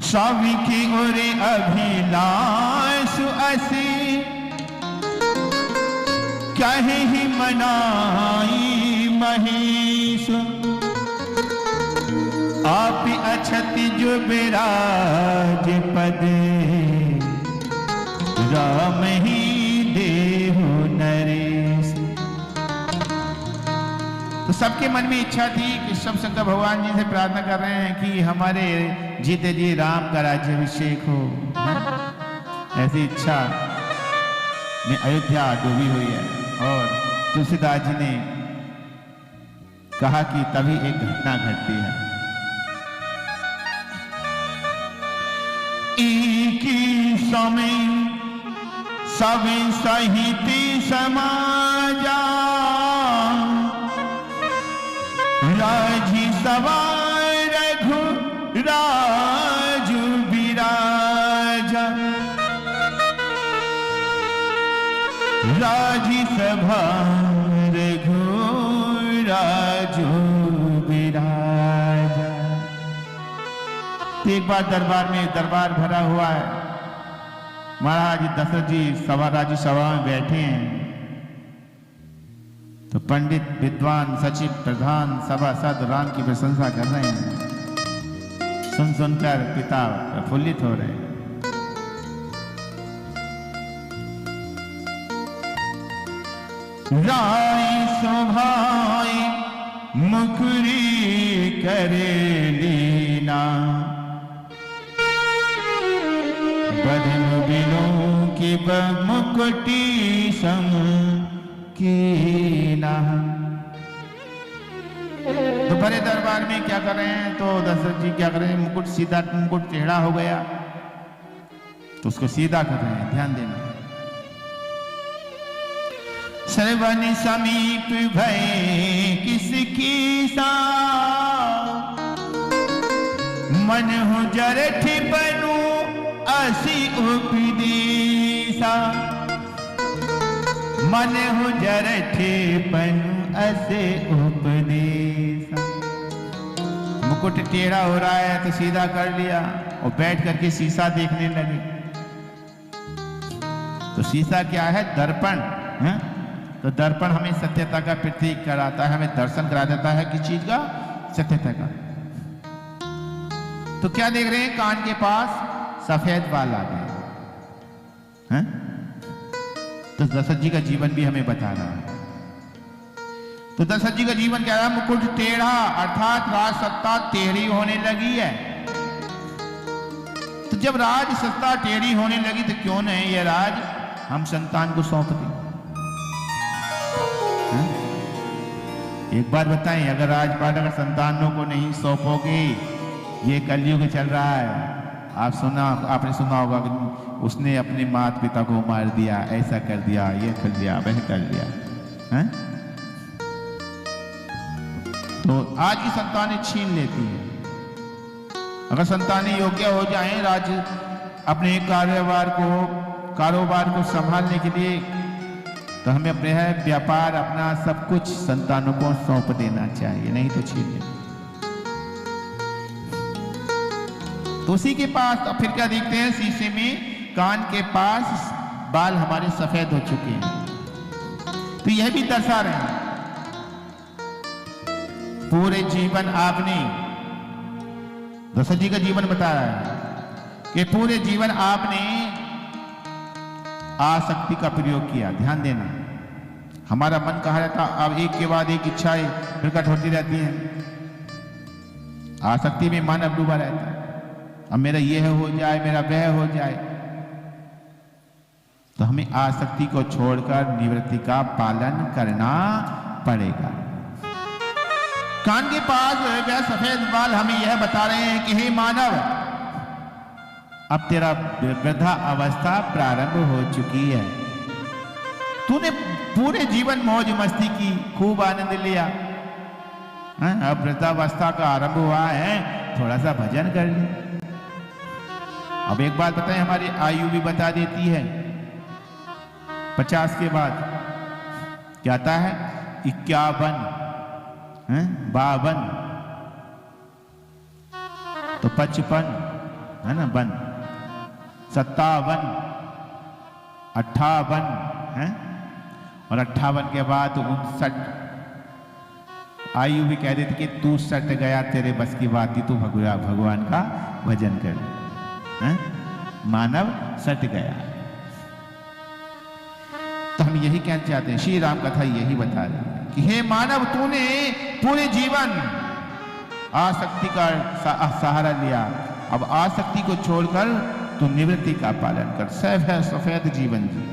स्वामी की ओर अभिलाष असी कहे ही मनाई महेश। आप अछति जो विराज पद राम ही देहु नरेश। तो सबके मन में इच्छा थी कि सब शंकर भगवान जी से प्रार्थना कर रहे हैं कि हमारे जीते जी राम का राज्याभिषेक हो। ऐसी इच्छा में अयोध्या डूबी हुई है। और तुलसीदास जी ने कहा कि तभी एक घटना घटती है। की समय सब सहित समाजा राजी सवार रघु राजू विराजा। राजी सभा रघु राजू विराजा। एक बार दरबार भरा हुआ है। महाराज दशरथ जी राजी सभा में बैठे हैं। तो पंडित विद्वान सचिव प्रधान सभासद राम की प्रशंसा कर रहे हैं। सुनकर पिता प्रफुल्लित हो रहे हैं। राय शोभाई मुकुरी करे लीना बदन बिलों की मुकुटी सम कीना। तो बड़े दरबार में क्या कर रहे हैं? तो दशरथ जी क्या कर रहे हैं? मुकुट टेढ़ा हो गया तो उसको सीधा कर रहे हैं। ध्यान देना। श्रवण समीप भय किसकी सा मन हो जरठ बनू असी उपदेशा। मन हो जरठे बनू असे उपदेशा। मुकुट टेढ़ा हो रहा है तो सीधा कर लिया और बैठ करके शीशा देखने लगे। तो शीशा क्या है? दर्पण है। तो दर्पण हमें सत्यता का प्रतीक कराता है, हमें दर्शन करा देता है किस चीज का? सत्यता का। तो क्या देख रहे हैं? कान के पास सफेद बाल आ गए हैं। तो दशरथ जी का जीवन भी हमें बता रहा है। तो दशरथ जी का जीवन क्या है? मुकुट टेढ़ा अर्थात राज सत्ता टेढ़ी होने लगी है। तो जब राज सत्ता टेढ़ी होने लगी तो क्यों नहीं यह राज हम संतान को सौंप दें? एक बात बताएं, अगर राजपाट अगर संतानों को नहीं सौंपोगे, ये कलयुग चल रहा है। आपने सुना होगा कि उसने अपने माता पिता को मार दिया, ऐसा कर दिया, ये कर दिया, वह कर दिया है? तो आज की संतानें छीन लेती है। अगर संतानें योग्य हो जाएं राज्य अपने कारोबार को संभालने के लिए, तो हमें अपने व्यापार अपना सब कुछ संतानों को सौंप देना चाहिए, नहीं तो छीन लेंगे। तो उसी के पास तो फिर क्या देखते हैं? शीशे में कान के पास बाल हमारे सफेद हो चुके हैं। तो यह भी दर्शा रहे हैं पूरे जीवन आपने, दशरथ जी का जीवन बताया है कि पूरे जीवन आपने आसक्ति का प्रयोग किया। ध्यान देना, हमारा मन कहा रहता, अब एक के बाद एक इच्छाएं प्रकट होती रहती हैं। आसक्ति में मन अब डूबा रहता है। अब मेरा यह हो जाए, मेरा वह हो जाए। तो हमें आसक्ति को छोड़कर निवृत्ति का पालन करना पड़ेगा। कान के पास वह सफेद बाल हमें यह बता रहे हैं कि हे मानव, अब तेरा वृद्धा अवस्था प्रारंभ हो चुकी है। तूने पूरे जीवन मौज मस्ती की, खूब आनंद लिया, अब वृद्धावस्था का आरंभ हुआ है, थोड़ा सा भजन कर ले। अब एक बात बताएं, हमारी आयु भी बता देती है 50 के बाद क्या आता है? 51, 52, तो 55, है ना, वन 57, 58 है, और 58 के बाद 59। आयु भी कह देती कि तू सट गया, तेरे बस की बात थी, तू भगवान का भजन कर, है? मानव सट गया। तो हम यही कहना चाहते हैं, श्री राम कथा यही बता रही है कि हे मानव, तूने पूरे जीवन आसक्ति का सहारा लिया, अब आसक्ति को छोड़कर तू निवृत्ति का पालन कर, सफेद जीवन जी।